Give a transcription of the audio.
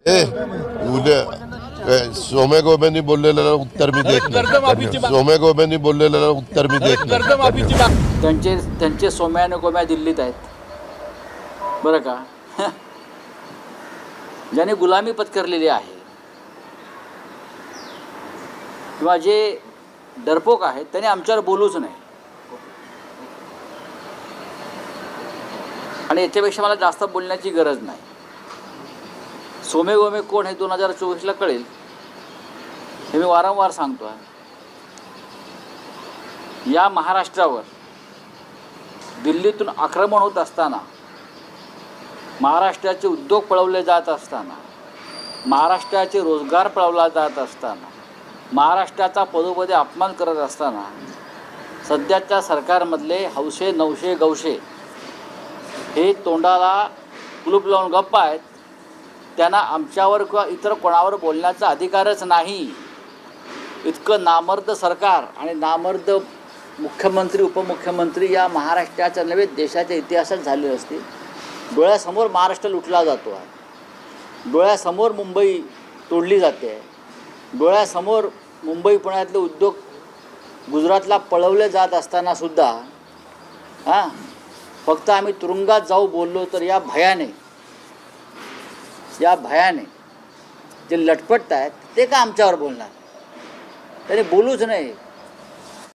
उद्या सोम्या गोब्यांनी बोललेलं उत्तर मी देत नाही. सोम्या गोब्यांनी बोललेलं उत्तर मी देत नाही. त्यांचे सोम्या आणि गोम्या दिल्लीत आहेत बरं का. ज्याने गुलामी पत्करलेली आहे किंवा जे डरपोक आहेत त्याने आमच्यावर बोलूच नाही. आणि याच्यापेक्षा मला जास्त बोलण्याची गरज नाही. सोमे गोमे कोण हे 2024ला कळेल हे मी वारंवार सांगतो आहे. या महाराष्ट्रावर दिल्लीतून आक्रमण होत असताना, महाराष्ट्राचे उद्योग पळवले जात असताना, महाराष्ट्राचे रोजगार पळवला जात असताना, महाराष्ट्राचा पदोपदी अपमान करत असताना सध्याच्या सरकारमधले हौशे नवशे गवशे हे तोंडाला कुलूप लावून गप्प आहेत. त्यांना आमच्यावर किंवा इतर कोणावर बोलण्याचा अधिकारच नाही. इतकं नामर्द सरकार आणि नामर्द मुख्यमंत्री उपमुख्यमंत्री या महाराष्ट्राच्या नव्हे देशाच्या इतिहासात झाले असते. डोळ्यासमोर महाराष्ट्र लुटला जातो आहे. डोळ्यासमोर मुंबई तोडली जाते आहे. डोळ्यासमोर मुंबई पुण्यातले उद्योग गुजरातला पळवले जात असतानासुद्धा फक्त आम्ही तुरुंगात जाऊ बोललो तर या भयाने जे लटपटत आहेत ते का आमच्यावर बोलणार. त्याने बोलूच नाही.